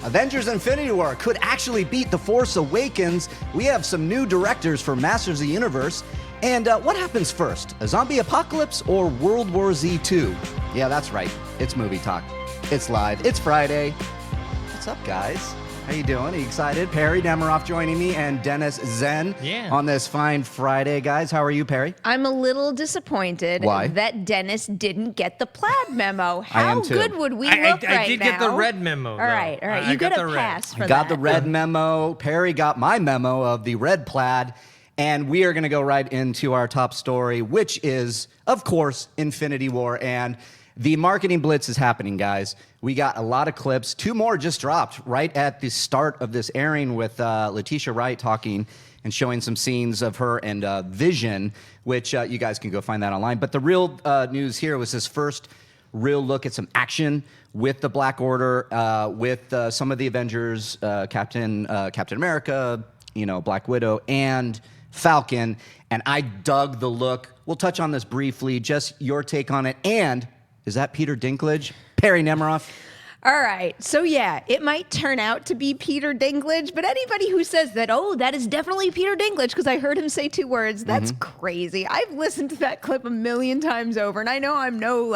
Avengers Infinity War could actually beat The Force Awakens. We have some new directors for Masters of the Universe. And what happens first, a zombie apocalypse or World War Z 2? Yeah, that's right. It's movie talk. It's live. It's Friday. What's up, guys? How you doing? Are you excited? Perri Nemiroff joining me and Dennis Tzeng on this fine Friday, guys. How are you, Perri? I'm a little disappointed that Dennis didn't get the plaid memo. How good would we look right now? I did get the red memo. All right. You get a pass for that. Got the red memo. Perri got my memo of the red plaid. And we are going to go right into our top story, which is, of course, Infinity War. And the marketing blitz is happening, guys. We got a lot of clips. 2 more just dropped right at the start of this airing with Letitia Wright talking and showing some scenes of her and Vision, which you guys can go find that online. But the real news here was this first real look at some action with the Black Order, with some of the Avengers, Captain America, Black Widow, and Falcon. And I dug the look. We'll touch on this briefly, just your take on it. And is that Peter Dinklage? Perri Nemiroff? All right. So, yeah, it might turn out to be Peter Dinklage, but anybody who says that, that is definitely Peter Dinklage, because I heard him say 2 words, that's crazy. I've listened to that clip a million times over, and I know I'm no,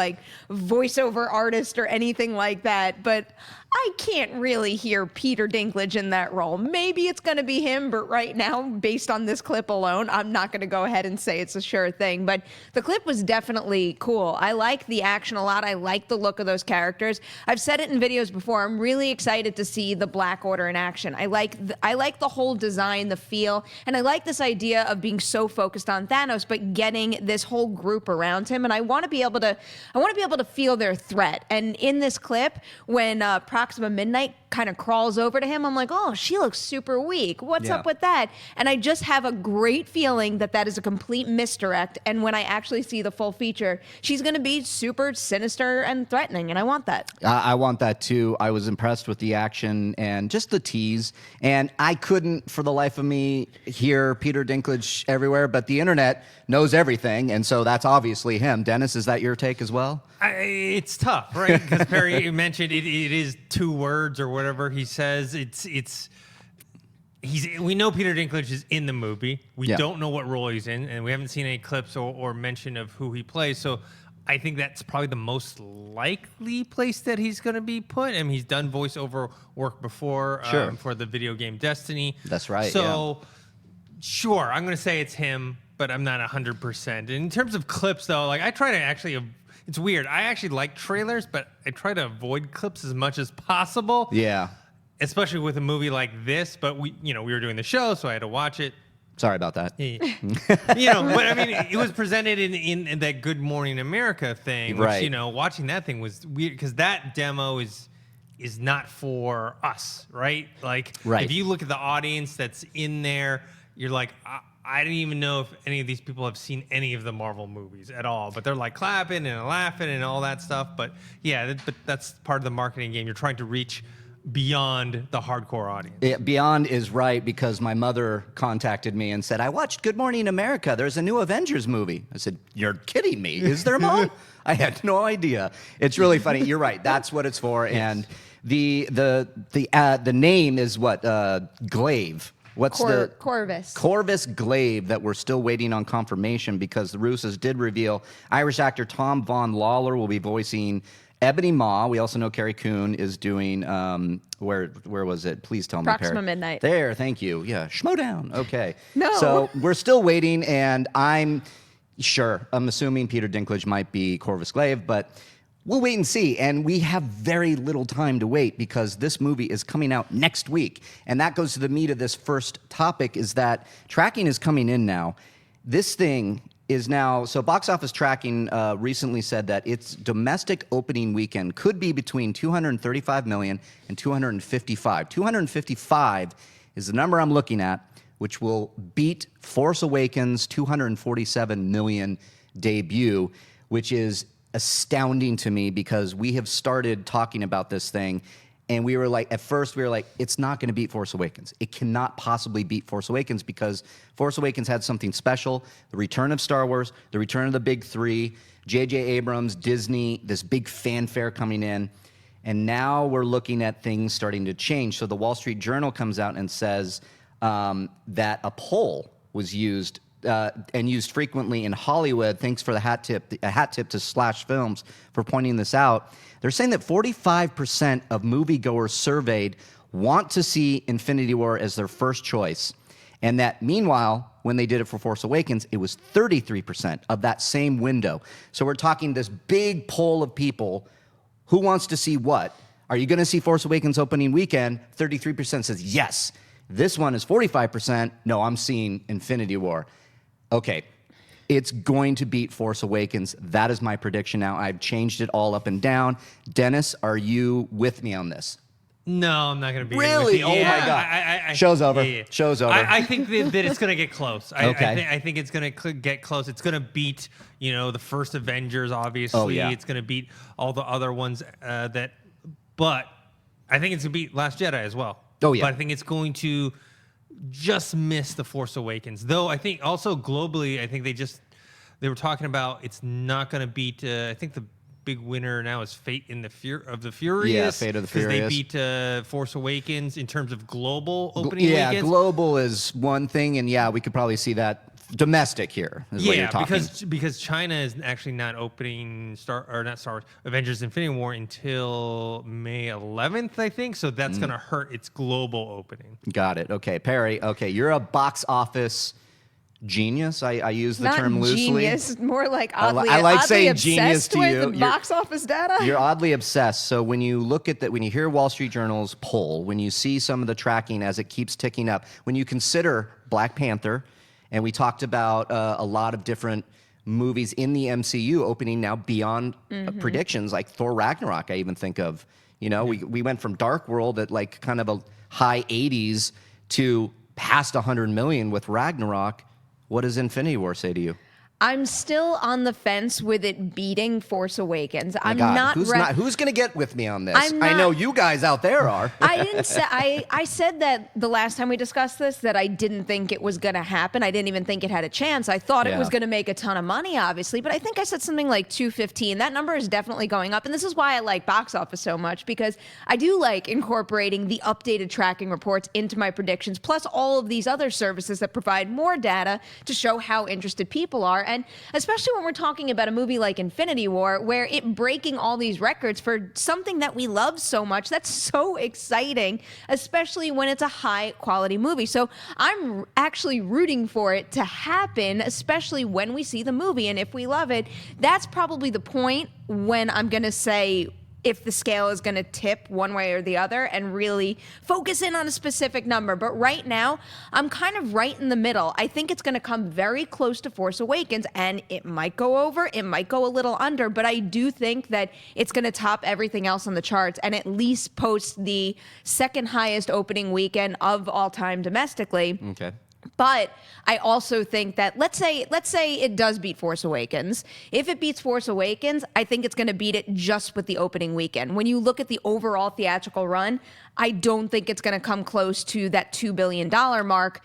voiceover artist or anything like that, but I can't really hear Peter Dinklage in that role. Maybe it's going to be him, but right now, based on this clip alone, I'm not going to go ahead and say it's a sure thing. But the clip was definitely cool. I like the action a lot. I like the look of those characters. I've said it in videos before. I'm really excited to see the Black Order in action. I like the whole design, the feel, and I like this idea of being so focused on Thanos, but getting this whole group around him. And I want to be able to feel their threat. And in this clip, when Proxima Midnight kind of crawls over to him, I'm like, oh, she looks super weak. What's up with that? And I just have a great feeling that is a complete misdirect. And when I actually see the full feature, she's going to be super sinister and threatening. And I want that. I want that too. I was impressed with the action and just the tease. And I couldn't, for the life of me, hear Peter Dinklage everywhere. But the internet knows everything. And so that's obviously him. Dennis, is that your take as well? It's tough, right? Because Perri mentioned it is 2 words or whatever he says. We know Peter Dinklage is in the movie. We don't know what role he's in, and we haven't seen any clips or mention of who he plays. So I think that's probably the most likely place that he's going to be put. I mean, he's done voiceover work before for the video game Destiny. That's right. So sure, I'm going to say it's him, but I'm not 100%. In terms of clips, though, I try to actually. It's weird. I actually like trailers, but I try to avoid clips as much as possible. Yeah. Especially with a movie like this. But we were doing the show, so I had to watch it. Sorry about that. But I mean, it was presented in that Good Morning America thing, which, watching that thing was weird because that demo is not for us, right? If you look at the audience that's in there, you're like, I don't even know if any of these people have seen any of the Marvel movies at all, but they're clapping and laughing and all that stuff. But yeah, that's part of the marketing game. You're trying to reach beyond the hardcore audience. Yeah, beyond is right, because my mother contacted me and said, I watched Good Morning America. There's a new Avengers movie. I said, you're kidding me. Is there, Mom? I had no idea. It's really funny. You're right. That's what it's for. Yes. And the name is what? Glaive. What's Corvus. Corvus Glaive, that we're still waiting on confirmation, because the Russos did reveal Irish actor Tom Von Lawler will be voicing Ebony Maw. We also know Carrie Coon is doing, where was it? Please tell me, Perri. Proxima Midnight. There, thank you. Yeah, Schmodown. Okay. No. So we're still waiting, and I'm assuming Peter Dinklage might be Corvus Glaive, but we'll wait and see. And we have very little time to wait, because this movie is coming out next week. And that goes to the meat of this first topic, is that tracking is coming in now. This thing is now, so Box Office Tracking recently said that its domestic opening weekend could be between 235 million and 255. 255 is the number I'm looking at, which will beat Force Awakens' 247 million debut, which is astounding to me, because we have started talking about this thing, and we were like, at first we were like, it's not going to beat Force Awakens. It cannot possibly beat Force Awakens, because Force Awakens had something special. The return of Star Wars, the return of the big 3, J.J. Abrams, Disney, this big fanfare coming in. And now we're looking at things starting to change. So the Wall Street Journal comes out and says that a poll was used and used frequently in Hollywood. Thanks for the hat tip to Slash Films for pointing this out. They're saying that 45% of moviegoers surveyed want to see Infinity War as their first choice. And that, meanwhile, when they did it for Force Awakens, it was 33% of that same window. So we're talking this big poll of people. Who wants to see what? Are you going to see Force Awakens opening weekend? 33% says yes. This one is 45%. No, I'm seeing Infinity War. Okay, it's going to beat Force Awakens. That is my prediction now. I've changed it all up and down. Dennis, are you with me on this? No, I'm not going to be Really? with you. Oh my God. Show's over. Show's over. I think that it's going to get close. Okay. I think it's going to get close. It's going to beat, the first Avengers, obviously. Oh, yeah. It's going to beat all the other ones but I think it's going to beat Last Jedi as well. Oh, yeah. But I think it's going to just miss The Force Awakens. Though I think also globally, I think they were talking about it's not going to beat, I think the big winner now is Fate of the Furious. Yeah, Fate of the Furious. Because they beat Force Awakens in terms of global opening weekends. Yeah, global is one thing, and yeah, we could probably see that domestic here is what you're talking. because China is actually not opening Avengers Infinity War until May 11th, I think. So that's going to hurt its global opening. Got it. Okay, Perri. Okay, you're a box office genius. I use the term loosely. Genius, more like oddly. I like oddly saying obsessed genius to you. With box office data. You're oddly obsessed. So when you look at that, when you hear Wall Street Journal's poll, when you see some of the tracking as it keeps ticking up, when you consider Black Panther, and we talked about a lot of different movies in the MCU opening now beyond predictions, like Thor Ragnarok. I even think of, we went from Dark World at like kind of a high 80s to past 100 million with Ragnarok. What does Infinity War say to you? I'm still on the fence with it beating Force Awakens. I'm God, who's going to get with me on this? I know you guys out there are. I didn't say. I said that the last time we discussed this that I didn't think it was going to happen. I didn't even think it had a chance. I thought it was going to make a ton of money, obviously, but I think I said something like 215. That number is definitely going up, and this is why I like box office so much, because I do like incorporating the updated tracking reports into my predictions, plus all of these other services that provide more data to show how interested people are. And especially when we're talking about a movie like Infinity War, where it breaking all these records for something that we love so much, that's so exciting, especially when it's a high quality movie. So I'm actually rooting for it to happen, especially when we see the movie. And if we love it, that's probably the point when I'm going to say if the scale is going to tip one way or the other and really focus in on a specific number. But right now, I'm kind of right in the middle. I think it's going to come very close to Force Awakens, and it might go over, it might go a little under, but I do think that it's going to top everything else on the charts and at least post the second highest opening weekend of all time domestically. Okay. But I also think that let's say it does beat Force Awakens. If it beats Force Awakens, I think it's going to beat it just with the opening weekend. When you look at the overall theatrical run, I don't think it's going to come close to that $2 billion mark.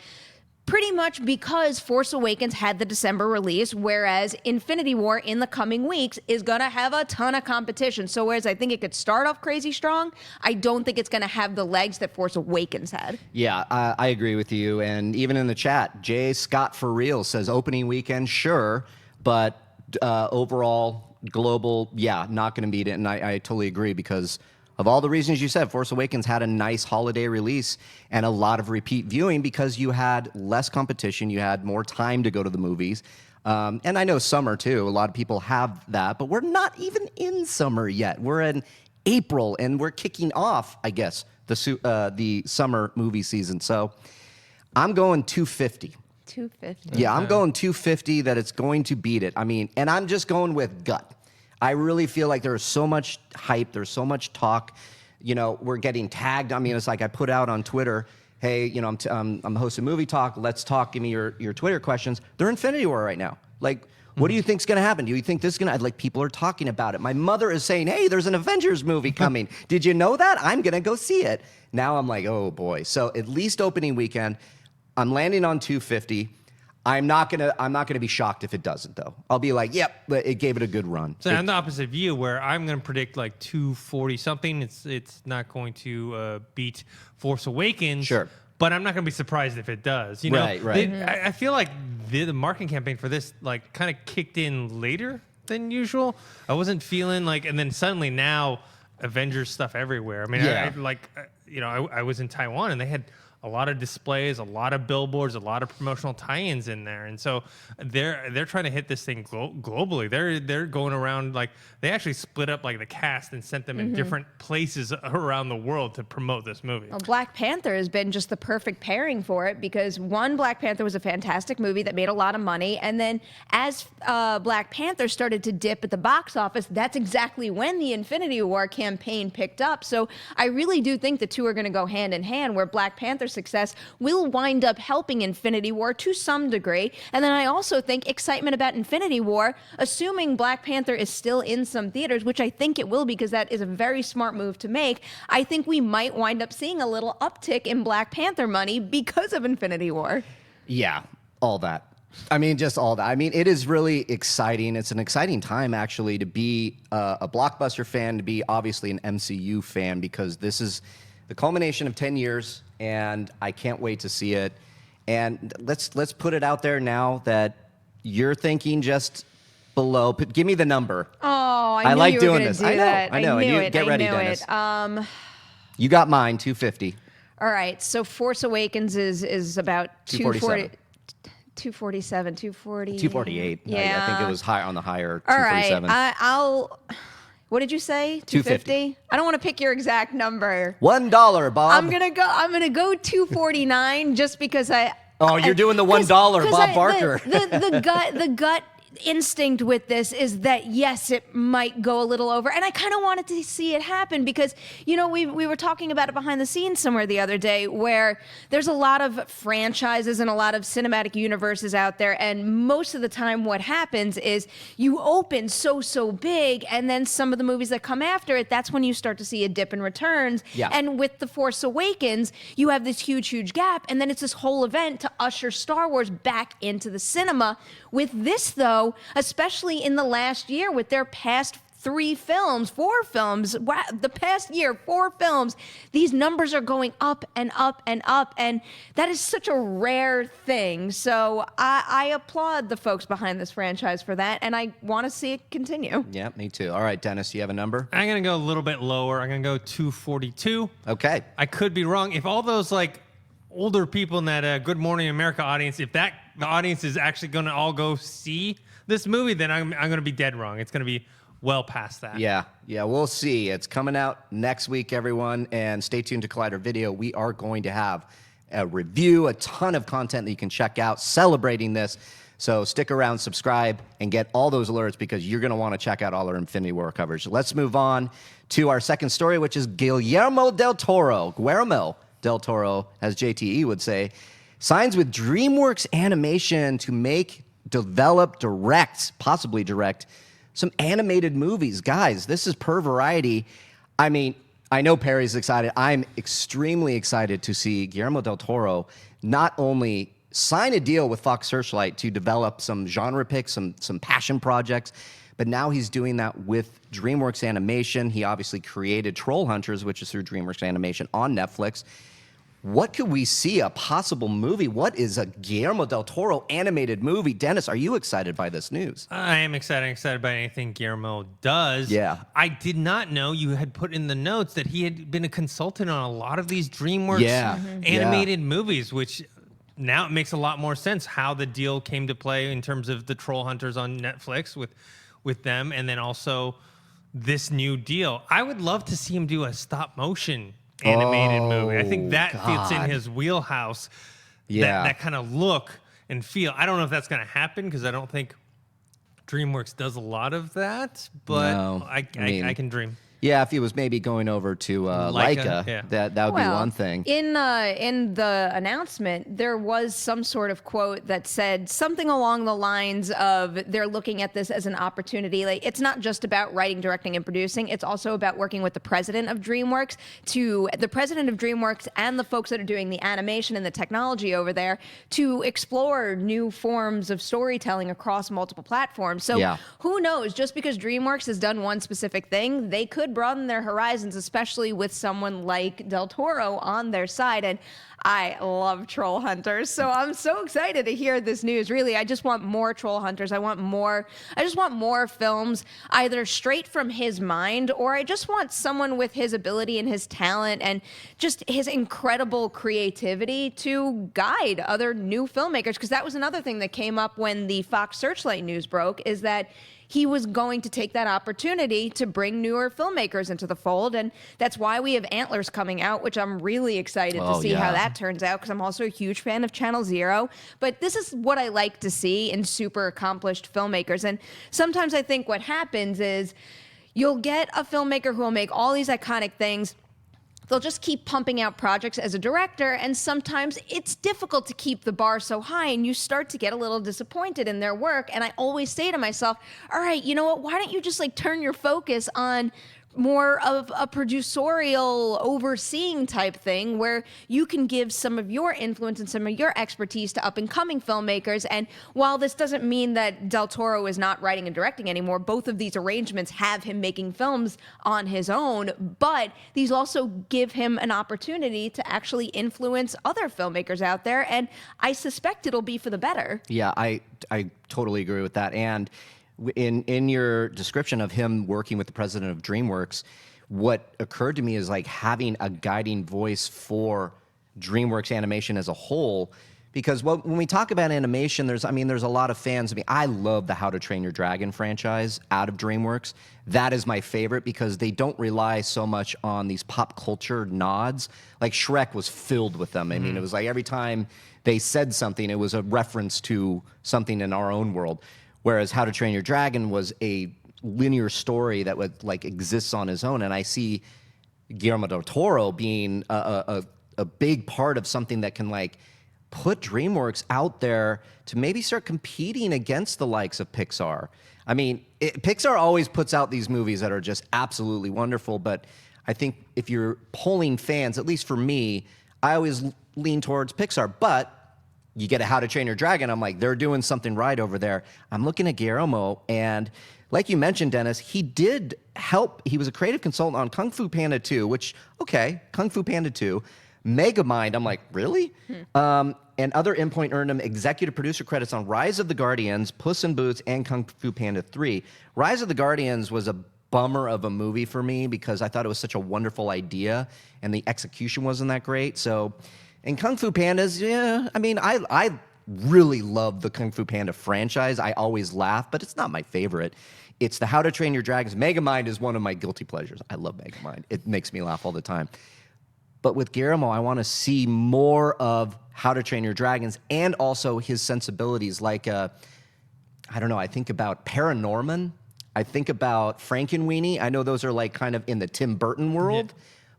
Pretty much because Force Awakens had the December release, whereas Infinity War in the coming weeks is going to have a ton of competition. So whereas I think it could start off crazy strong, I don't think it's going to have the legs that Force Awakens had. Yeah, I agree with you. And even in the chat, Jay Scott for real says opening weekend, sure, but overall global, yeah, not going to beat it. And I totally agree because of all the reasons you said, Force Awakens had a nice holiday release and a lot of repeat viewing because you had less competition, you had more time to go to the movies. And I know summer too, a lot of people have that, but we're not even in summer yet. We're in April and we're kicking off, I guess, the summer movie season. So I'm going 250. 250. Yeah, I'm going 250 that it's going to beat it. I mean, and I'm just going with gut. I really feel like there's so much hype. There's so much talk. We're getting tagged. I mean, it's like I put out on Twitter, hey, I'm hosting Movie Talk. Let's talk. Give me your Twitter questions. They're Infinity War right now. Like, what do you think's going to happen? Do you think this is going to, like, people are talking about it. My mother is saying, hey, there's an Avengers movie coming. Did you know that? I'm going to go see it. Now I'm like, oh, boy. So at least opening weekend, I'm landing on 250. I'm not gonna be shocked if it doesn't, though. I'll be like, yep, but it gave it a good run. So I'm the opposite of you, where I'm going to predict like 240 something. It's not going to beat Force Awakens. Sure. But I'm not going to be surprised if it does. You know, Right. I feel like the marketing campaign for this like kind of kicked in later than usual. I wasn't feeling like, and then suddenly now Avengers stuff everywhere. I mean, Yeah. I was in Taiwan and they had a lot of displays, a lot of billboards, a lot of promotional tie-ins in there, and so they're trying to hit this thing globally. They're going around, like, they actually split up like the cast and sent them in different places around the world to promote this movie. Well, Black Panther has been just the perfect pairing for it because one, Black Panther was a fantastic movie that made a lot of money, and then as Black Panther started to dip at the box office, that's exactly when the Infinity War campaign picked up. So I really do think the two are going to go hand in hand, where Black Panther's success will wind up helping Infinity War to some degree. And then I also think excitement about Infinity War, assuming Black Panther is still in some theaters, which I think it will because that is a very smart move to make, I think we might wind up seeing a little uptick in Black Panther money because of Infinity War. Yeah, all that. I mean, just all that. I mean, it is really exciting. It's an exciting time, actually, to be a blockbuster fan, to be obviously an MCU fan, because this is the culmination of 10 years, and I can't wait to see it. And let's put it out there now that you're thinking just below. Give me the number. Oh, I knew like you were doing gonna this. do I know, that. I know. I knew And it. get ready, I knew Dennis. it. You got mine, 250. All right, so Force Awakens is about 247. 247, 240. 248. Yeah. I think it was high on the higher. All right, 247. I'll. What did you say? 250. I don't want to pick your exact number. $1, Bob. I'm gonna go 249 just because I. Oh, you're doing the $1 Bob Barker. The gut instinct with this is that yes, it might go a little over, and I kind of wanted to see it happen because we were talking about it behind the scenes somewhere the other day, where there's a lot of franchises and a lot of cinematic universes out there, and most of the time what happens is you open so big, and then some of the movies that come after it, that's when you start to see a dip in returns. Yeah. And with The Force Awakens, you have this huge gap, and then it's this whole event to usher Star Wars back into the cinema. With this, though, especially in the last year with their past 4 films, wow, the past year, 4 films, these numbers are going up and up and up, and that is such a rare thing. So I applaud the folks behind this franchise for that, and I want to see it continue. Yeah, me too. All right, Dennis, do you have a number? I'm going to go a little bit lower. I'm going to go 242. Okay. I could be wrong. If all those like older people in that Good Morning America audience, if the audience is actually going to all go see this movie, then I'm going to be dead wrong. It's going to be well past that. Yeah, we'll see. It's coming out next week, everyone, and stay tuned to Collider Video. We are going to have a review, a ton of content that you can check out celebrating this. So stick around, subscribe, and get all those alerts because you're going to want to check out all our Infinity War coverage. Let's move on to our second story, which is Guillermo del Toro, as JTE would say, signs with Dreamworks Animation to make, develop, possibly direct, some animated movies. Guys, this is per Variety. I mean, I know Perry's excited. I'm extremely excited to see Guillermo del Toro not only sign a deal with Fox Searchlight to develop some genre picks, some passion projects, but now he's doing that with DreamWorks Animation. He obviously created Troll Hunters, which is through DreamWorks Animation on Netflix. What could we see? A possible movie? What is a Guillermo del Toro animated movie? Dennis, are you excited by this news? I am excited by anything Guillermo does. Yeah. I did not know you had put in the notes that he had been a consultant on a lot of these DreamWorks animated movies, which now it makes a lot more sense how the deal came to play in terms of the Troll Hunters on Netflix with them, and then also this new deal. I would love to see him do a stop motion animated movie. I think that fits in his wheelhouse. Yeah. That kind of look and feel. I don't know if that's going to happen because I don't think DreamWorks does a lot of that, but No, I can dream. Yeah, if he was maybe going over to Leica, yeah. that would be one thing. In the announcement, there was some sort of quote that said something along the lines of they're looking at this as an opportunity. Like, it's not just about writing, directing, and producing. It's also about working with the president of DreamWorks and the folks that are doing the animation and the technology over there to explore new forms of storytelling across multiple platforms. So who knows? Just because DreamWorks has done one specific thing, they could broaden their horizons, especially with someone like Del Toro on their side. And I love Troll Hunters, so I'm so excited to hear this news. Really, I just want more Troll Hunters. I just want more films, either straight from his mind, or I just want someone with his ability and his talent and just his incredible creativity to guide other new filmmakers. Because that was another thing that came up when the Fox Searchlight news broke, is that he was going to take that opportunity to bring newer filmmakers into the fold. And that's why we have Antlers coming out, which I'm really excited to see how that turns out, because I'm also a huge fan of Channel Zero. But this is what I like to see in super accomplished filmmakers. And sometimes I think what happens is you'll get a filmmaker who will make all these iconic things. They'll just keep pumping out projects as a director, and sometimes it's difficult to keep the bar so high, and you start to get a little disappointed in their work. And I always say to myself, all right, you know what, why don't you just like turn your focus on more of a producerial overseeing type thing where you can give some of your influence and some of your expertise to up and coming filmmakers. And while this doesn't mean that Del Toro is not writing and directing anymore, both of these arrangements have him making films on his own, but these also give him an opportunity to actually influence other filmmakers out there. And I suspect it'll be for the better. Yeah, I totally agree with that. And in your description of him working with the president of DreamWorks, what occurred to me is like having a guiding voice for DreamWorks Animation as a whole. Because when we talk about animation, there's a lot of fans. I mean, I love the How to Train Your Dragon franchise out of DreamWorks. That is my favorite because they don't rely so much on these pop culture nods. Like Shrek was filled with them. I mean, it was like every time they said something, it was a reference to something in our own world. Whereas How to Train Your Dragon was a linear story that would like exists on his own. And I see Guillermo del Toro being a big part of something that can like put DreamWorks out there to maybe start competing against the likes of Pixar. I mean, Pixar always puts out these movies that are just absolutely wonderful. But I think if you're polling fans, at least for me, I always lean towards Pixar. But you get a How to Train Your Dragon, I'm like, they're doing something right over there. I'm looking at Guillermo, and like you mentioned, Dennis, he did help. He was a creative consultant on Kung Fu Panda 2, which, okay, Kung Fu Panda 2. Megamind, I'm like, really? And other Endpoint earned him executive producer credits on Rise of the Guardians, Puss in Boots, and Kung Fu Panda 3. Rise of the Guardians was a bummer of a movie for me because I thought it was such a wonderful idea, and the execution wasn't that great, so... And Kung Fu Pandas, yeah, I mean, I really love the Kung Fu Panda franchise. I always laugh, but it's not my favorite. It's the How to Train Your Dragons. Megamind is one of my guilty pleasures. I love Megamind. It makes me laugh all the time. But with Guillermo, I want to see more of How to Train Your Dragons and also his sensibilities. Like, I don't know, I think about Paranorman. I think about Frankenweenie. I know those are like kind of in the Tim Burton world,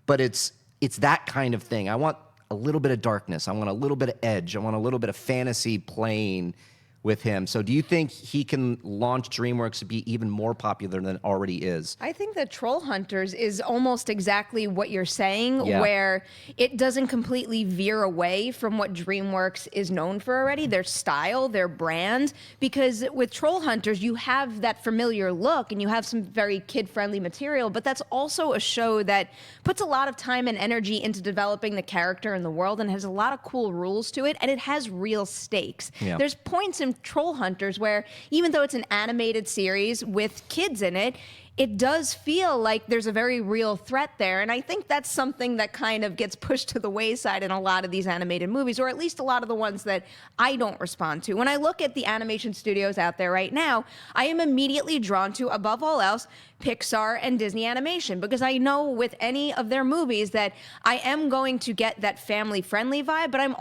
but it's that kind of thing. I want a little bit of darkness. I want a little bit of edge. I want a little bit of fantasy playing with him. So do you think he can launch DreamWorks to be even more popular than it already is? I think that Troll Hunters is almost exactly what you're saying, where it doesn't completely veer away from what DreamWorks is known for already, their style, their brand, because with Troll Hunters, you have that familiar look and you have some very kid-friendly material, but that's also a show that puts a lot of time and energy into developing the character and the world and has a lot of cool rules to it, and it has real stakes. There's points in Troll Hunters where even though it's an animated series with kids in it, it does feel like there's a very real threat there. And I think that's something that kind of gets pushed to the wayside in a lot of these animated movies, or at least a lot of the ones that I don't respond to. When I look at the animation studios out there right now, I am immediately drawn to, above all else, Pixar and Disney Animation, because I know with any of their movies that I am going to get that family-friendly vibe, but I'm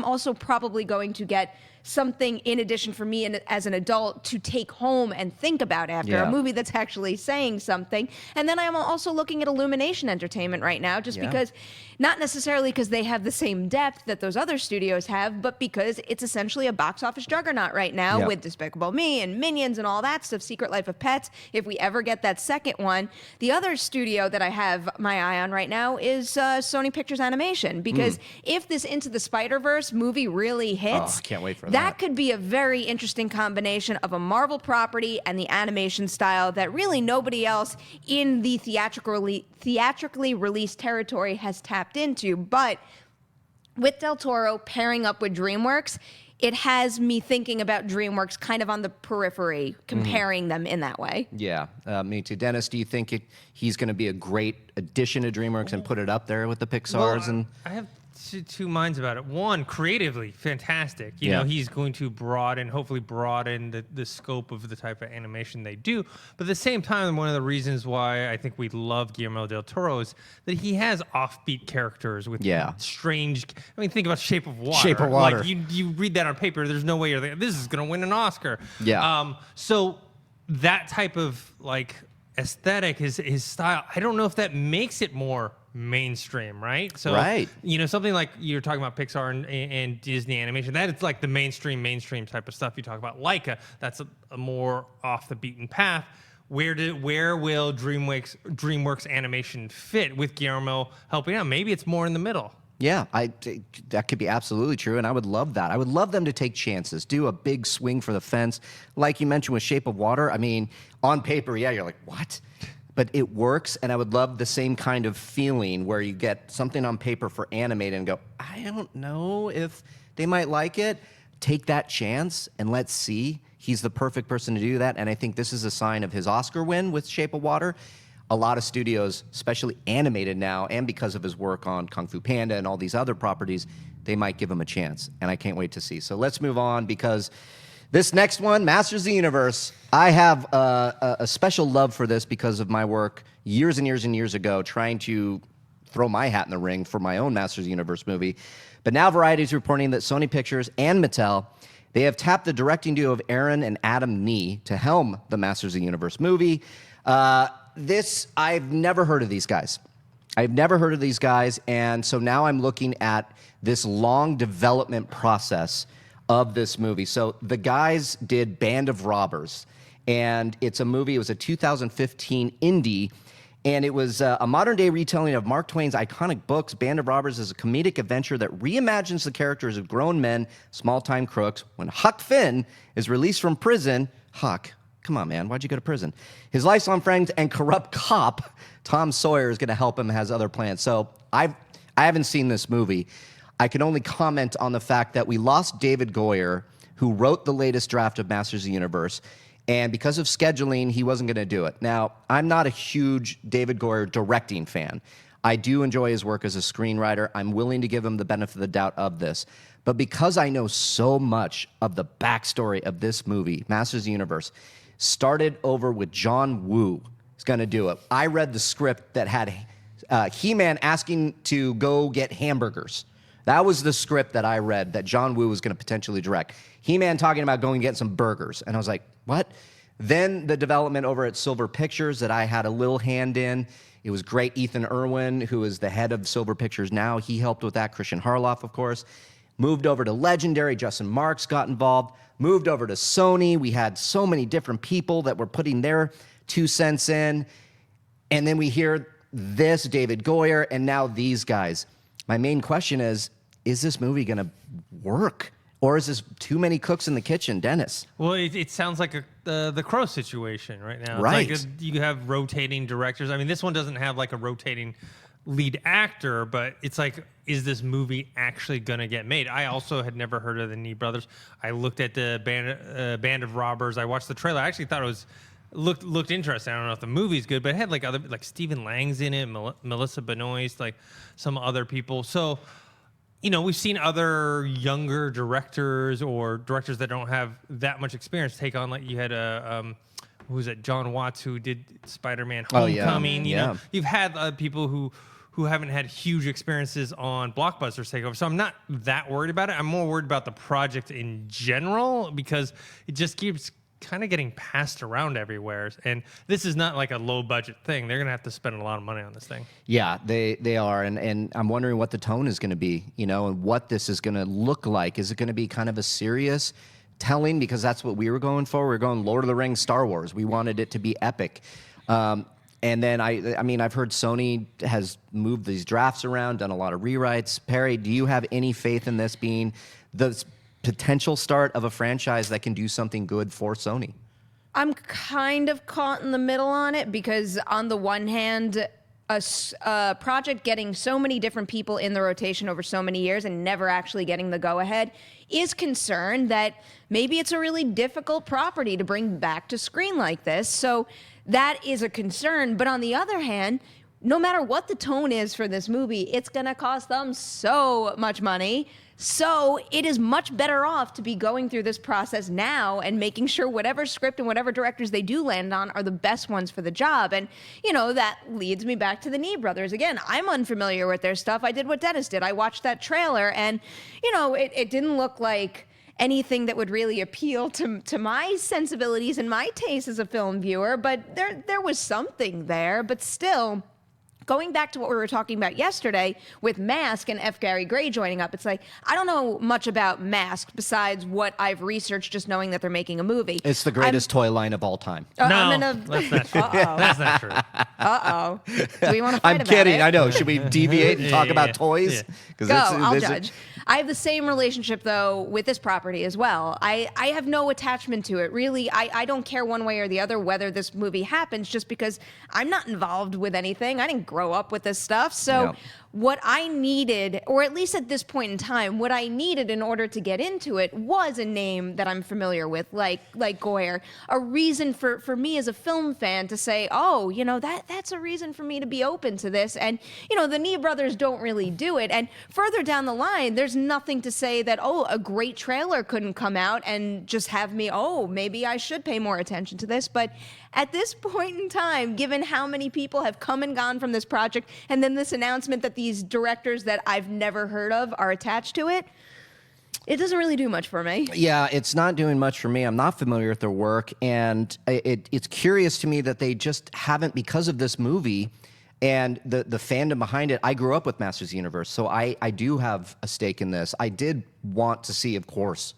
also probably going to get something in addition for me and as an adult to take home and think about after a movie that's actually saying something. And then I'm also looking at Illumination Entertainment right now, just because, not necessarily because they have the same depth that those other studios have, but because it's essentially a box office juggernaut right now with Despicable Me and Minions and all that stuff, Secret Life of Pets. If we ever get that second one, the other studio that I have my eye on right now is Sony Pictures Animation, because if this Into the Spider-Verse movie really hits, can't wait for that could be a very interesting combination of a Marvel property and the animation style that really nobody else in the theatrically released territory has tapped into. But with Del Toro pairing up with DreamWorks, it has me thinking about DreamWorks kind of on the periphery, comparing them in that way. Yeah, me too. Dennis, do you think he's going to be a great addition to DreamWorks and put it up there with the Pixars? Well, I have two minds about it. One, creatively, fantastic. You know, he's going to hopefully broaden the scope of the type of animation they do. But at the same time, one of the reasons why I think we love Guillermo del Toro is that he has offbeat characters with strange. I mean, think about Shape of Water. Shape of Water. Like you read that on paper, there's no way you're thinking, this is going to win an Oscar. Yeah. So that type of like aesthetic, his style, I don't know if that makes it more mainstream, right? So, you know, something like you're talking about Pixar and Disney animation, that is like the mainstream type of stuff. You talk about Laika, that's a more off the beaten path. Where will DreamWorks Animation fit with Guillermo helping out? Maybe it's more in the middle. Yeah, that could be absolutely true, and I would love that. I would love them to take chances, do a big swing for the fence, like you mentioned with Shape of Water. I mean, on paper, you're like, what? But it works, and I would love the same kind of feeling where you get something on paper for animated and go, I don't know if they might like it. Take that chance, and let's see. He's the perfect person to do that, and I think this is a sign of his Oscar win with Shape of Water. A lot of studios, especially animated now, and because of his work on Kung Fu Panda and all these other properties, they might give him a chance, and I can't wait to see. So let's move on, because this next one, Masters of the Universe, I have a special love for this because of my work years and years and years ago trying to throw my hat in the ring for my own Masters of the Universe movie. But now Variety is reporting that Sony Pictures and Mattel, they have tapped the directing duo of Aaron and Adam Nee to helm the Masters of the Universe movie. I've never heard of these guys. And so now I'm looking at this long development process of this movie. So the guys did Band of Robbers, and it's a movie. It was a 2015 indie, and it was a modern-day retelling of Mark Twain's iconic books. Band of Robbers is a comedic adventure that reimagines the characters of grown men, small-time crooks. When Huck Finn is released from prison, Huck, come on, man, why'd you go to prison? His lifelong friend and corrupt cop, Tom Sawyer, is going to help him, has other plans. So I haven't seen this movie. I can only comment on the fact that we lost David Goyer, who wrote the latest draft of Masters of the Universe, and because of scheduling, he wasn't going to do it. Now, I'm not a huge David Goyer directing fan. I do enjoy his work as a screenwriter. I'm willing to give him the benefit of the doubt of this. But because I know so much of the backstory of this movie, Masters of the Universe, started over with John Woo is going to do it. I read the script that had He-Man asking to go get hamburgers. That was the script that I read that John Woo was going to potentially direct. He-Man talking about going and getting some burgers. And I was like, what? Then the development over at Silver Pictures that I had a little hand in. It was great. Ethan Irwin, who is the head of Silver Pictures now, he helped with that. Christian Harloff, of course. Moved over to Legendary. Justin Marks got involved. Moved over to Sony. We had so many different people that were putting their 2 cents in. And then we hear this, David Goyer, and now these guys. My main question is this movie going to work? Or is this too many cooks in the kitchen, Dennis? Well, it sounds like the Crow situation right now. Right. It's like you have rotating directors. I mean, this one doesn't have like a rotating lead actor, but it's like, is this movie actually going to get made? I also had never heard of the Nee brothers. I looked at the Band of Robbers. I watched the trailer. I actually thought it was looked interesting. I don't know if the movie's good, but it had like other, like Stephen Lang's in it, Melissa Benoist, like some other people. So, you know, we've seen other younger directors or directors that don't have that much experience take on, like you had who was it, John Watts, who did Spider-Man Homecoming. You know, you've had people who who haven't had huge experiences on blockbusters take over. So I'm not that worried about it. I'm more worried about the project in general because it just keeps kind of getting passed around everywhere. And this is not like a low budget thing. They're going to have to spend a lot of money on this thing. Yeah, they are. And I'm wondering what the tone is going to be, and what this is going to look like. Is it going to be kind of a serious telling? Because that's what we were going for. We were going Lord of the Rings, Star Wars. We wanted it to be epic. And then I mean, I've heard Sony has moved these drafts around, done a lot of rewrites. Perri, do you have any faith in this being the potential start of a franchise that can do something good for Sony? I'm kind of caught in the middle on it because on the one hand, a project getting so many different people in the rotation over so many years and never actually getting the go-ahead is concerned that maybe it's a really difficult property to bring back to screen like this. So that is a concern. But on the other hand, no matter what the tone is for this movie, it's going to cost them so much money. So it is much better off to be going through this process now and making sure whatever script and whatever directors they do land on are the best ones for the job. And, that leads me back to the Nee brothers. Again, I'm unfamiliar with their stuff. I did what Dennis did. I watched that trailer and, it didn't look like anything that would really appeal to my sensibilities and my taste as a film viewer, but there was something there. But still, going back to what we were talking about yesterday with Mask and F. Gary Gray joining up, it's like, I don't know much about Mask besides what I've researched just knowing that they're making a movie. It's the greatest toy line of all time. No, that's not true. That's not true. Uh-oh. Do we want to fight I'm about kidding. it? I know. Should we deviate and talk about toys? Go, I'll judge. I have the same relationship, though, with this property as well. I have no attachment to it. Really, I don't care one way or the other whether this movie happens just because I'm not involved with anything. I didn't grow up with this stuff. So what I needed, or at least at this point in time, what I needed in order to get into it was a name that I'm familiar with, like Goyer. A reason for me as a film fan to say, oh, that's a reason for me to be open to this. And, the Nee brothers don't really do it. And further down the line, there's nothing to say that, a great trailer couldn't come out and just have me, maybe I should pay more attention to this. But at this point in time, given how many people have come and gone from this project, and then this announcement that these directors that I've never heard of are attached to it, it doesn't really do much for me. Yeah, it's not doing much for me. I'm not familiar with their work, and it's curious to me that they just haven't, because of this movie and the fandom behind it. I grew up with Masters of the Universe, so I do have a stake in this. I did want to see, of course,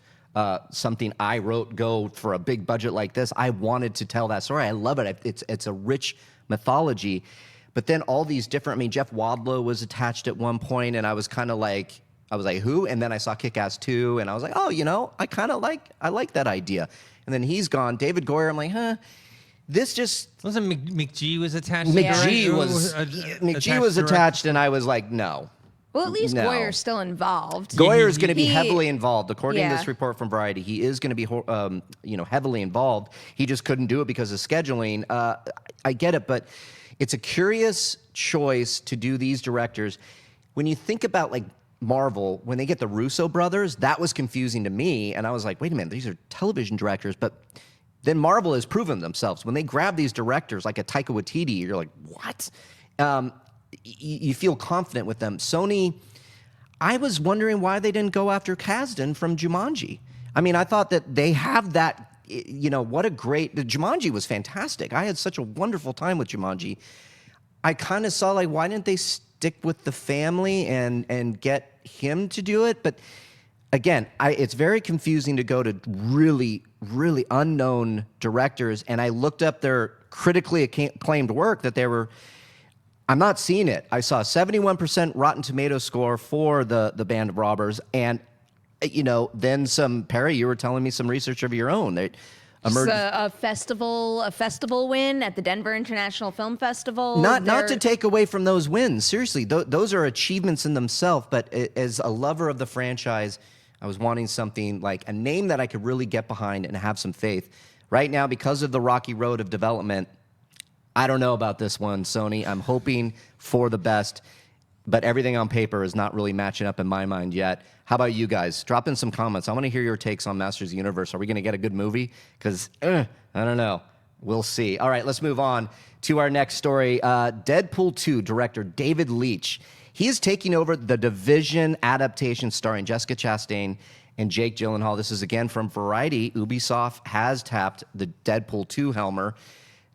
something I wrote go for a big budget like this. I wanted to tell that story. I love it. It's a rich mythology. But then all these different, Jeff Wadlow was attached at one point, and I was like, who? And then I saw Kick-Ass 2, and I was like, I like that idea. And then he's gone. David Goyer, I'm like, this just... Wasn't McGee was attached? McGee was attached, and I was like, no. Well, at least Goyer's still involved. Goyer's going to be heavily involved. According to this report from Variety, he is going to be heavily involved. He just couldn't do it because of scheduling. I get it, but it's a curious choice to do these directors. When you think about like Marvel, when they get the Russo brothers, that was confusing to me. And I was like, wait a minute, these are television directors. But then Marvel has proven themselves. When they grab these directors like a Taika Waititi, you're like, what? You feel confident with them. Sony, I was wondering why they didn't go after Kasdan from Jumanji. I thought that they have that, what a great... Jumanji was fantastic. I had such a wonderful time with Jumanji. I kind of saw, like, why didn't they stick with the family and get him to do it? But again, it's very confusing to go to really, really unknown directors, and I looked up their critically acclaimed work that they were... I'm not seeing it. I saw a 71% Rotten Tomatoes score for the Band of Robbers, and then some. Perri, you were telling me some research of your own. A festival win at the Denver International Film Festival. Not to take away from those wins. Seriously, those are achievements in themselves. But as a lover of the franchise, I was wanting something like a name that I could really get behind and have some faith. Right now, because of the rocky road of development, I don't know about this one, Sony. I'm hoping for the best, but everything on paper is not really matching up in my mind yet. How about you guys? Drop in some comments. I want to hear your takes on Masters of the Universe. Are we going to get a good movie? Because I don't know. We'll see. All right, let's move on to our next story. Deadpool 2 director David Leitch. He is taking over the Division adaptation starring Jessica Chastain and Jake Gyllenhaal. This is again from Variety. Ubisoft has tapped the Deadpool 2 helmer.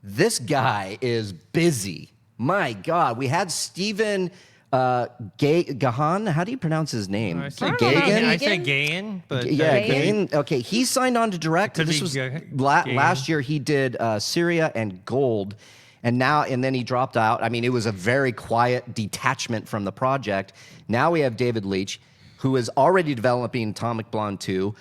This guy is busy. My God. We had Stephen Gahan. How do you pronounce his name? I say Gahan, but yeah, Gahan. Okay, he signed on to direct. This was last year. He did Syria and Gold, and then he dropped out. I mean, it was a very quiet detachment from the project. Now we have David Leitch, who is already developing Atomic Blonde 2.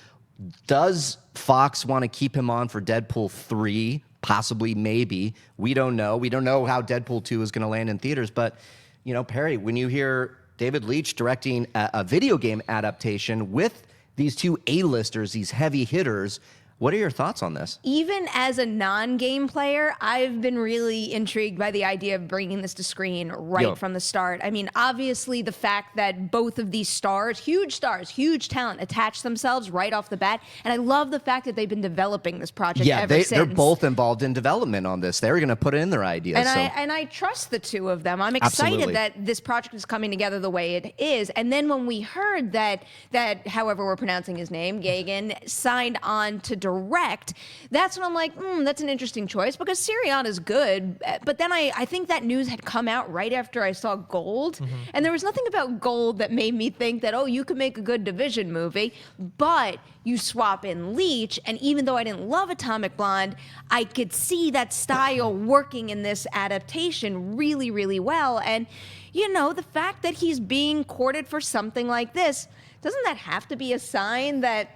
Does Fox want to keep him on for Deadpool 3? Possibly, maybe. We don't know. We don't know how Deadpool 2 is going to land in theaters. But, you know, Perri, when you hear David Leitch directing a video game adaptation with these two A-listers, these heavy hitters, what are your thoughts on this? Even as a non-game player, I've been really intrigued by the idea of bringing this to screen right from the start. I mean, obviously, the fact that both of these stars, huge talent, attach themselves right off the bat. And I love the fact that they've been developing this project ever since. They're both involved in development on this. They're going to put in their ideas. And I trust the two of them. I'm excited that this project is coming together the way it is. And then when we heard that however we're pronouncing his name, Gagan, signed on to direct, that's when I'm like, that's an interesting choice, because Syrian is good. But then I think that news had come out right after I saw Gold. And there was nothing about Gold that made me think that, you could make a good Division movie. But you swap in Leitch, and even though I didn't love Atomic Blonde, I could see that style working in this adaptation really, really well. And, you know, the fact that he's being courted for something like this, doesn't that have to be a sign that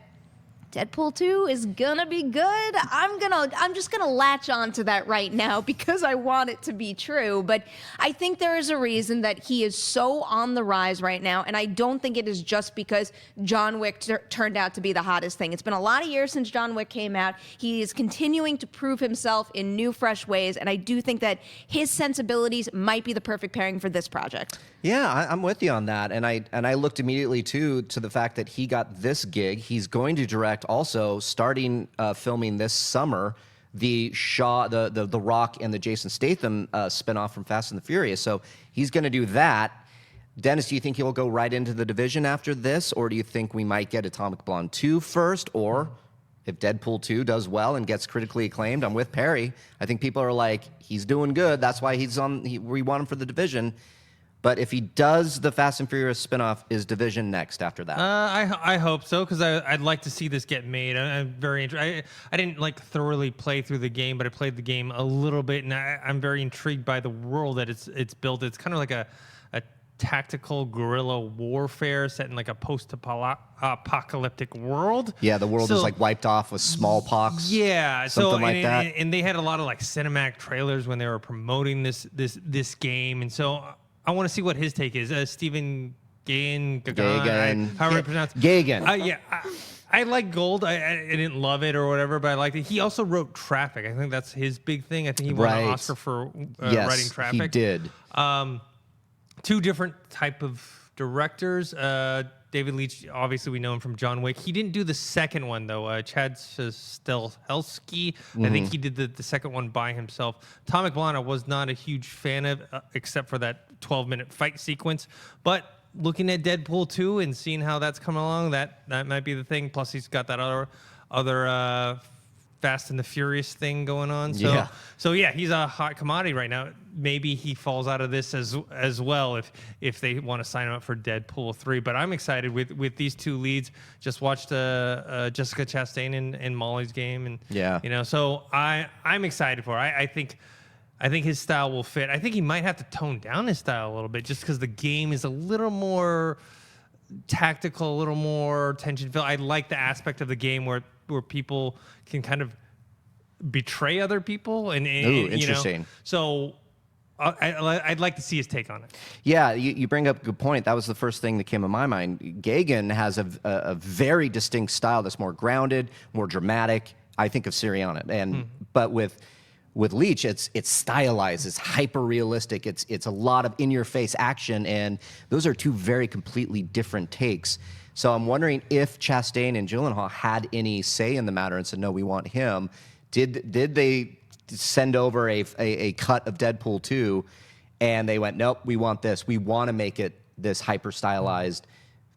Deadpool 2 is gonna be good? I'm just gonna latch on to that right now because I want it to be true. But I think there is a reason that he is so on the rise right now, and I don't think it is just because John Wick turned out to be the hottest thing. It's been a lot of years since John Wick came out. He is continuing to prove himself in new, fresh ways, and I do think that his sensibilities might be the perfect pairing for this project. Yeah, I'm with you on that, and I looked immediately too to the fact that he got this gig. He's going to direct also, starting filming this summer, the Rock and the Jason Statham spinoff from Fast and the Furious. So he's going to do that. Dennis, do you think he'll go right into the Division after this, or do you think we might get Atomic Blonde 2 first, or if Deadpool 2 does well and gets critically acclaimed? I'm with Perri. I think people are like, he's doing good. That's why we want him for the Division. But if he does the Fast and Furious spinoff, is Division next after that? I hope so, because I'd like to see this get made. I'm very interested. I didn't thoroughly play through the game, but I played the game a little bit, and I'm very intrigued by the world that it's built. It's kind of like a tactical guerrilla warfare set in like a post-apocalyptic world. Yeah, the world is like wiped off with smallpox. Yeah, something like that. And they had a lot of like cinematic trailers when they were promoting this game, and so I want to see what his take is. Stephen Gagan, however you pronounce it. Gagan. I like Gold. I didn't love it or whatever, but I liked it. He also wrote Traffic. I think that's his big thing. I think he won an Oscar for writing Traffic. He did. Two different type of directors. David Leitch, obviously we know him from John Wick. He didn't do the second one, though. Chad Stahelski, I think he did the second one by himself. Atomic Blonde I was not a huge fan of, except for that 12-minute fight sequence. But looking at Deadpool 2 and seeing how that's coming along, that might be the thing. Plus, he's got that other Fast and the Furious thing going on. So yeah, he's a hot commodity right now. Maybe he falls out of this as well if they want to sign him up for Deadpool 3. But I'm excited with these two leads. Just watched Jessica Chastain in Molly's Game, and so I'm excited for it. I think his style will fit. I think he might have to tone down his style a little bit just because the game is a little more tactical, a little more tension-filled. I like the aspect of the game where people can kind of betray other people, and interesting. So I'd like to see his take on it. Yeah, you bring up a good point. That was the first thing that came to my mind. Gagan has a very distinct style that's more grounded, more dramatic. I think of Syriana, but with Leitch, it's stylized, it's hyper realistic, it's a lot of in-your-face action, and those are two very completely different takes. So I'm wondering if Chastain and Gyllenhaal had any say in the matter and said, no, we want him. Did they send over a cut of Deadpool 2, and they went, nope, we want this. We want to make it this hyper stylized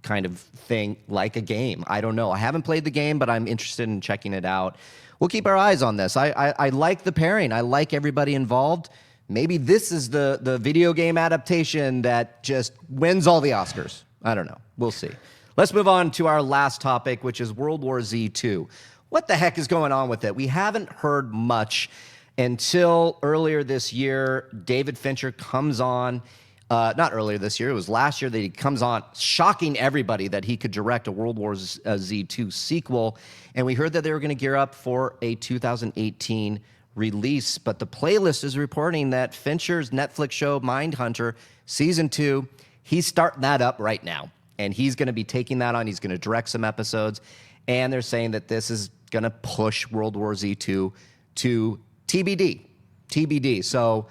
kind of thing, like a game. I don't know. I haven't played the game, but I'm interested in checking it out. We'll keep our eyes on this. I like the pairing. I like everybody involved. Maybe this is the video game adaptation that just wins all the Oscars. I don't know. We'll see. Let's move on to our last topic, which is World War Z 2. What the heck is going on with it? We haven't heard much until earlier this year. David Fincher comes on. Not earlier this year. It was last year that he comes on, shocking everybody that he could direct a World War Z 2 sequel. And we heard that they were going to gear up for a 2018 release. But the playlist is reporting that Fincher's Netflix show, Mindhunter, Season 2, he's starting that up right now. And he's going to be taking that on. He's going to direct some episodes. And they're saying that this is going to push World War Z 2 to TBD. TBD. So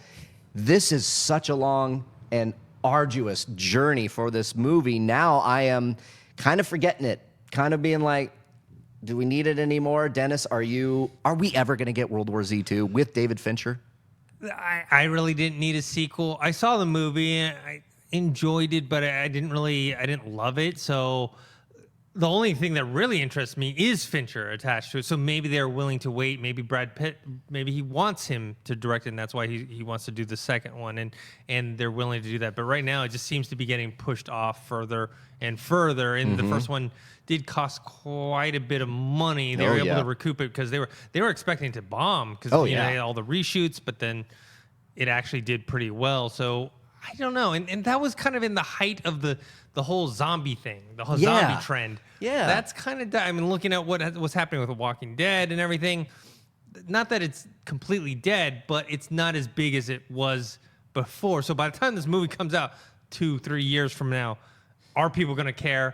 this is such a long and arduous journey for this movie. Now I am kind of forgetting it, kind of being like, do we need it anymore? Dennis, are we ever going to get World War Z 2 with David Fincher? I really didn't need a sequel. I saw the movie, I enjoyed it, but I didn't love it. So the only thing that really interests me is Fincher attached to it. So maybe they're willing to wait. Maybe Brad Pitt, maybe he wants him to direct it, and that's why he wants to do the second one, and they're willing to do that. But right now, it just seems to be getting pushed off further and further. And the first one did cost quite a bit of money. They were able to recoup it because they were expecting to bomb because they had all the reshoots, but then it actually did pretty well. So I don't know. And that was kind of in the height of the whole zombie thing, the whole zombie trend. Yeah. That's kind of, I mean, looking at what's happening with The Walking Dead and everything, not that it's completely dead, but it's not as big as it was before. So by the time this movie comes out 2-3 years from now, are people going to care?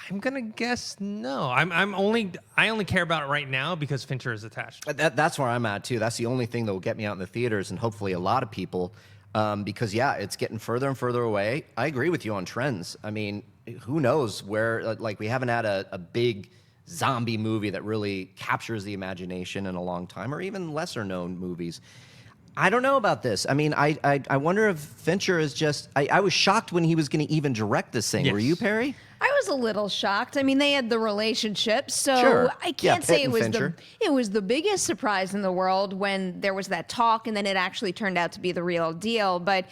I'm going to guess no. I only care about it right now because Fincher is attached. That's where I'm at, too. That's the only thing that will get me out in the theaters, and hopefully a lot of people. Because, it's getting further and further away. I agree with you on trends. I mean, who knows where, like, we haven't had a big zombie movie that really captures the imagination in a long time, or even lesser-known movies. I don't know about this. I mean, I wonder if Fincher is just... I was shocked when he was going to even direct this thing. Yes. Were you, Perri? I was a little shocked. I mean, they had the relationship, so sure. I can't say it was the biggest surprise in the world when there was that talk and then it actually turned out to be the real deal. But,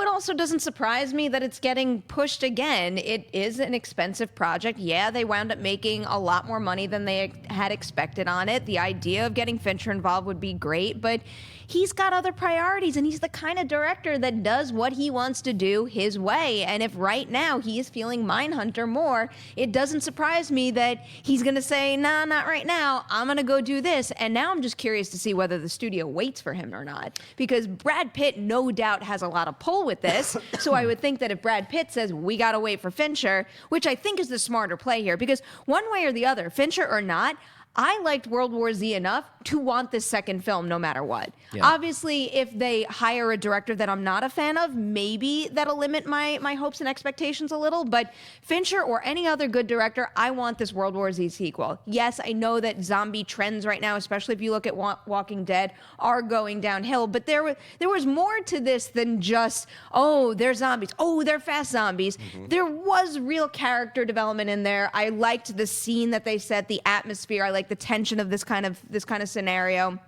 it also doesn't surprise me that it's getting pushed again. It is an expensive project. Yeah, they wound up making a lot more money than they had expected on it. The idea of getting Fincher involved would be great, but he's got other priorities, and he's the kind of director that does what he wants to do his way. And if right now he is feeling Mindhunter more, it doesn't surprise me that he's going to say, nah, not right now. I'm going to go do this. And now I'm just curious to see whether the studio waits for him or not, because Brad Pitt no doubt has a lot of pull with this. So I would think that if Brad Pitt says, we got to wait for Fincher, which I think is the smarter play here, because one way or the other, Fincher or not, I liked World War Z enough to want this second film no matter what. Yeah. Obviously, if they hire a director that I'm not a fan of, maybe that'll limit my hopes and expectations a little. But Fincher or any other good director, I want this World War Z sequel. Yes, I know that zombie trends right now, especially if you look at Walking Dead, are going downhill. But there was more to this than just, oh, they're zombies. Oh, they're fast zombies. Mm-hmm. There was real character development in there. I liked the scene that they set, the atmosphere. I liked the tension of this kind of scenario.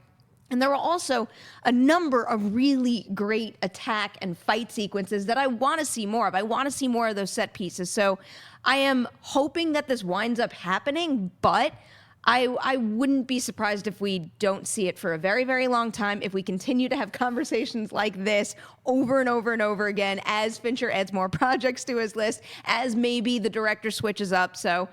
And there were also a number of really great attack and fight sequences that I want to see more of. I want to see more of those set pieces. So I am hoping that this winds up happening, but I wouldn't be surprised if we don't see it for a very, very long time, if we continue to have conversations like this over and over and over again as Fincher adds more projects to his list, as maybe the director switches up. So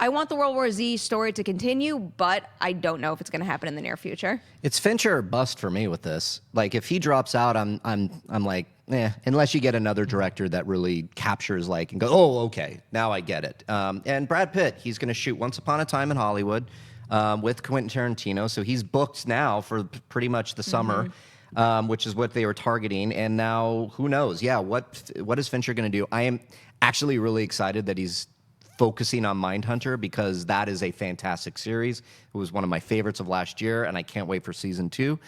I want the World War Z story to continue, but I don't know if it's going to happen in the near future. It's Fincher or bust for me with this. Like, if he drops out, I'm like, unless you get another director that really captures, like, and go, oh, okay, now I get it. And Brad Pitt, he's going to shoot Once Upon a Time in Hollywood with Quentin Tarantino, so he's booked now for pretty much the summer, which is what they were targeting. And now, who knows? Yeah, what is Fincher going to do? I am actually really excited that he's focusing on Mindhunter because that is a fantastic series. It was one of my favorites of last year, and I can't wait for season 2.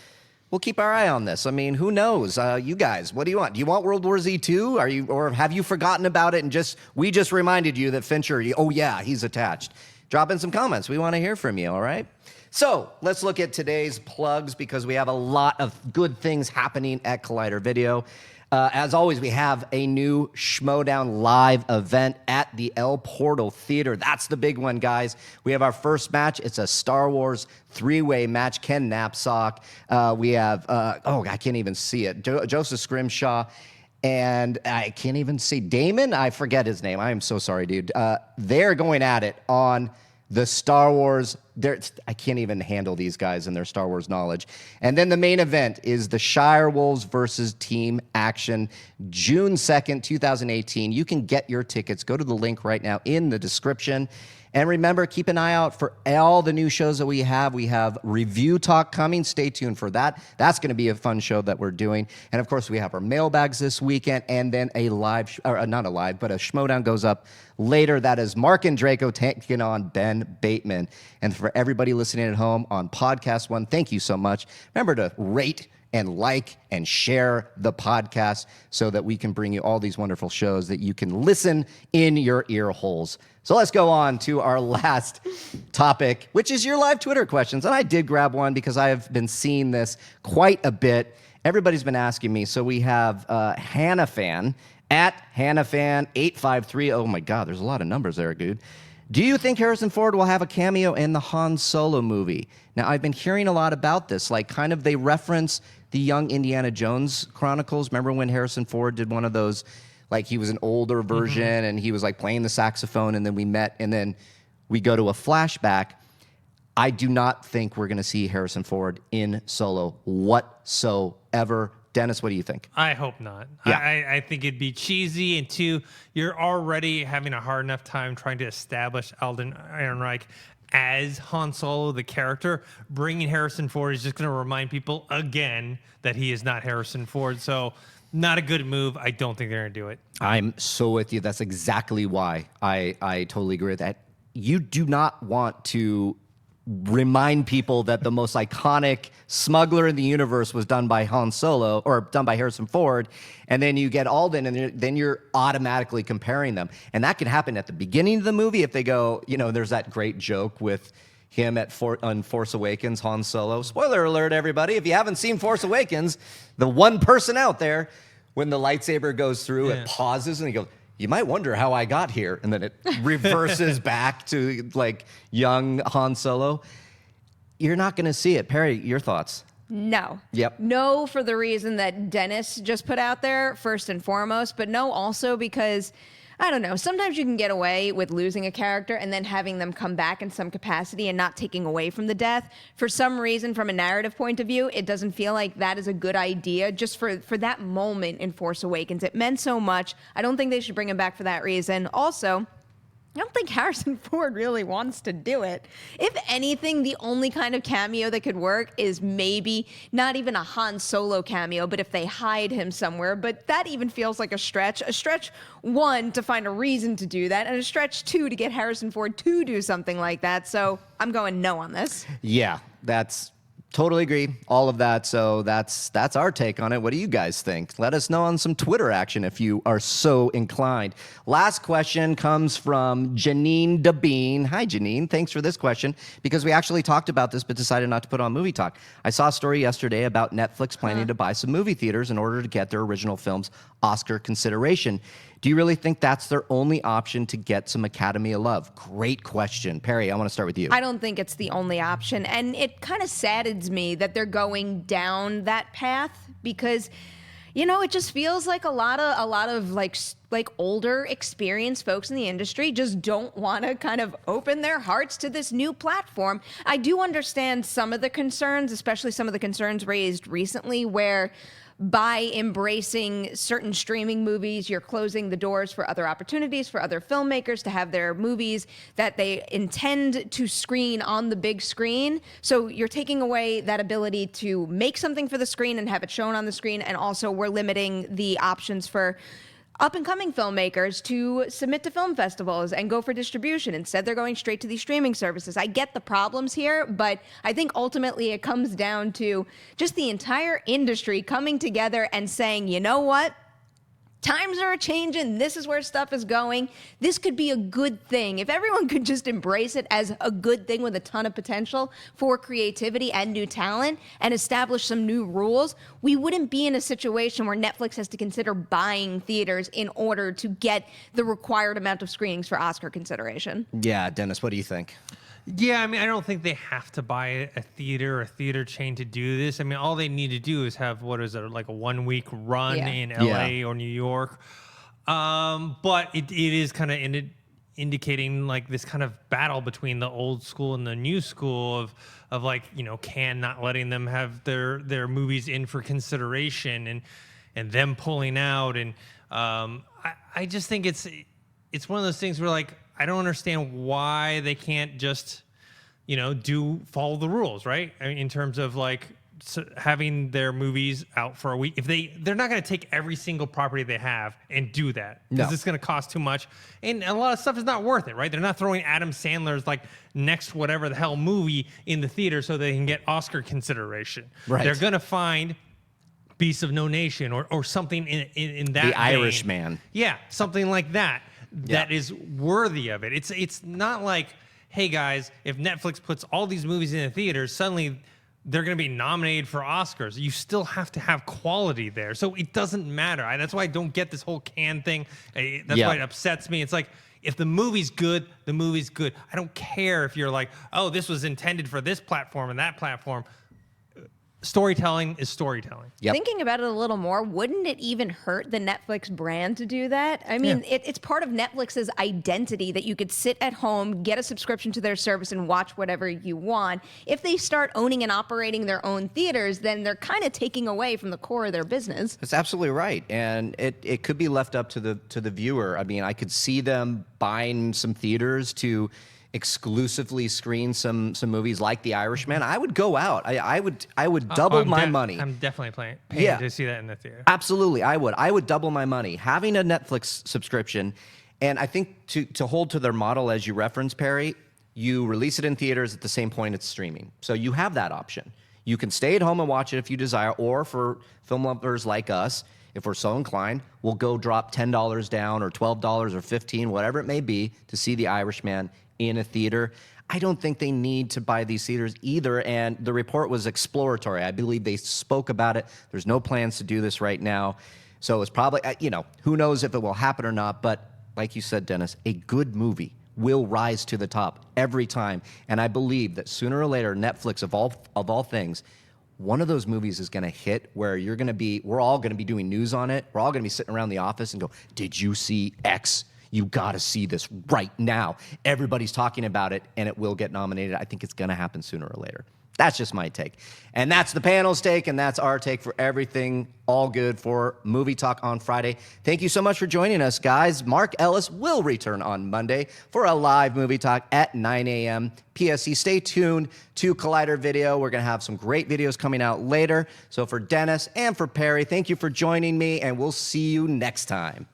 We'll keep our eye on this. I mean, who knows? You guys, what do you want? Do you want World War Z 2? Or have you forgotten about it and we just reminded you that Fincher, oh yeah, he's attached? Drop in some comments. We want to hear from you, all right? So let's look at today's plugs because we have a lot of good things happening at Collider Video. As always, we have a new Schmodown live event at the El Portal Theater. That's the big one, guys. We have our first match. It's a Star Wars 3-way match. Ken Knapsack. We have, I can't even see it. Joseph Scrimshaw. And I can't even see Damon. I forget his name. I am so sorry, dude. They're going at it on the Star Wars. I can't even handle these guys and their Star Wars knowledge. And then the main event is the Shire Wolves versus Team Action, June 2nd, 2018. You can get your tickets. Go to the link right now in the description. And remember, keep an eye out for all the new shows that we have. We have Review Talk coming. Stay tuned for that. That's going to be a fun show that we're doing. And of course, we have our mailbags this weekend, and then a live, or not a live, but a Schmodown goes up later. That is Mark and Draco taking on Ben Bateman. And for everybody listening at home on Podcast One, thank you so much. Remember to rate and like and share the podcast so that we can bring you all these wonderful shows that you can listen in your ear holes. So let's go on to our last topic, which is your live Twitter questions. And I did grab one because I have been seeing this quite a bit. Everybody's been asking me. So we have HannahFan at HannahFan853. Oh my God, there's a lot of numbers there, dude. Do you think Harrison Ford will have a cameo in the Han Solo movie? Now, I've been hearing a lot about this. Like, kind of they reference the Young Indiana Jones Chronicles. Remember when Harrison Ford did one of those, like he was an older version and he was like playing the saxophone and then we met and then we go to a flashback. I do not think we're going to see Harrison Ford in Solo whatsoever. Dennis, what do you think? I hope not. Yeah. I think it'd be cheesy, and two, you're already having a hard enough time trying to establish Alden Ehrenreich as Han Solo, the character. Bringing Harrison Ford is just going to remind people again that he is not Harrison Ford. So not a good move. I don't think they're going to do it. I'm so with you. That's exactly why I totally agree with that. You do not want to remind people that the most iconic smuggler in the universe was done by Han Solo or done by Harrison Ford, and then you get Alden, and then you're automatically comparing them. And that can happen at the beginning of the movie if they go, there's that great joke with him on Force Awakens, Han Solo. Spoiler alert, everybody. If you haven't seen Force Awakens, the one person out there, when the lightsaber goes through, it pauses, and he goes, you might wonder how I got here. And then it reverses back to like young Han Solo. You're not going to see it. Perri, your thoughts? No. Yep. No, for the reason that Dennis just put out there, first and foremost, but no, also because, I don't know, sometimes you can get away with losing a character and then having them come back in some capacity and not taking away from the death. For some reason, from a narrative point of view, it doesn't feel like that is a good idea just for that moment in Force Awakens. It meant so much. I don't think they should bring him back for that reason. Also, I don't think Harrison Ford really wants to do it. If anything, the only kind of cameo that could work is maybe not even a Han Solo cameo, but if they hide him somewhere. But that even feels like a stretch. A stretch, one, to find a reason to do that, and a stretch, two, to get Harrison Ford to do something like that. So I'm going no on this. Yeah, that's totally agree. All of that. So that's our take on it. What do you guys think? Let us know on some Twitter action if you are so inclined. Last question comes from Janine Dabine. Hi, Janine. Thanks for this question because we actually talked about this but decided not to put on Movie Talk. I saw a story yesterday about Netflix planning to buy some movie theaters in order to get their original films Oscar consideration. Do you really think that's their only option to get some Academy of love? Great question. Perri, I want to start with you. I don't think it's the only option. And it kind of saddens me that they're going down that path because, it just feels like a lot of like older, experienced folks in the industry just don't want to kind of open their hearts to this new platform. I do understand some of the concerns, especially some of the concerns raised recently where by embracing certain streaming movies, you're closing the doors for other opportunities for other filmmakers to have their movies that they intend to screen on the big screen. So you're taking away that ability to make something for the screen and have it shown on the screen. And also we're limiting the options for up-and-coming filmmakers to submit to film festivals and go for distribution. Instead, they're going straight to these streaming services. I get the problems here, but I think ultimately it comes down to just the entire industry coming together and saying, you know what? Times are changing. This is where stuff is going. This could be a good thing. If everyone could just embrace it as a good thing with a ton of potential for creativity and new talent and establish some new rules, we wouldn't be in a situation where Netflix has to consider buying theaters in order to get the required amount of screenings for Oscar consideration. Yeah, Dennis, what do you think? Yeah, I mean, I don't think they have to buy a theater chain to do this. I mean, all they need to do is have, what is it, like a 1 week run in LA or New York. But it is kind of indicating like this kind of battle between the old school and the new school of like, you know, Cannes not letting them have their movies in for consideration and them pulling out. And I just think it's one of those things where like, I don't understand why they can't just, you know, follow the rules, right? I mean, in terms of like having their movies out for a week. If they're not going to take every single property they have and do that because it's going to cost too much, and a lot of stuff is not worth it, right? They're not throwing Adam Sandler's like next whatever the hell movie in the theater so they can get Oscar consideration. Right. They're going to find Beasts of No Nation or something in that The Irishman. Yeah, something like that. That is worthy of it. It's not like, hey guys, if Netflix puts all these movies in the theaters, suddenly they're going to be nominated for Oscars. You still have to have quality there. So it doesn't matter. That's why I don't get this whole Cannes thing. That's why it upsets me. It's like, if the movie's good, the movie's good. I don't care if you're like, oh, this was intended for this platform and that platform. Storytelling is storytelling. Thinking about it a little more, wouldn't it even hurt the Netflix brand to do that? I mean, it's part of Netflix's identity that you could sit at home, get a subscription to their service, and watch whatever you want. If they start owning and operating their own theaters, then they're kind of taking away from the core of their business. That's absolutely right. And it could be left up to the viewer. I mean, I could see them buying some theaters to exclusively screen some movies like The Irishman. I would go out. I would double my money. I'm definitely paying to see that in the theater. Absolutely, I would double my money. Having a Netflix subscription, and I think to hold to their model as you referenced, Perry, you release it in theaters at the same point it's streaming. So you have that option. You can stay at home and watch it if you desire, or for film lovers like us, if we're so inclined, we'll go drop $10 down or $12 or $15, whatever it may be, to see The Irishman in a theater. I don't think they need to buy these theaters either, and the report was exploratory. I believe they spoke about it. There's no plans to do this right now. So it's probably, who knows if it will happen or not, but like you said, Dennis, a good movie will rise to the top every time, and I believe that sooner or later, Netflix, of all things, one of those movies is going to hit where we're all going to be doing news on it. We're all going to be sitting around the office and go, did you see X? You got to see this right now. Everybody's talking about it, and it will get nominated. I think it's going to happen sooner or later. That's just my take. And that's the panel's take, and that's our take for everything all good for Movie Talk on Friday. Thank you so much for joining us, guys. Mark Ellis will return on Monday for a live Movie Talk at 9 a.m. PST. Stay tuned to Collider Video. We're going to have some great videos coming out later. So for Dennis and for Perry, thank you for joining me, and we'll see you next time.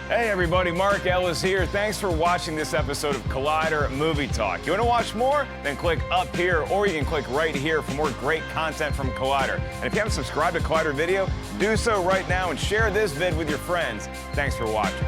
Hey everybody, Mark Ellis here. Thanks for watching this episode of Collider Movie Talk. You want to watch more? Then click up here, or you can click right here for more great content from Collider. And if you haven't subscribed to Collider Video, do so right now and share this vid with your friends. Thanks for watching.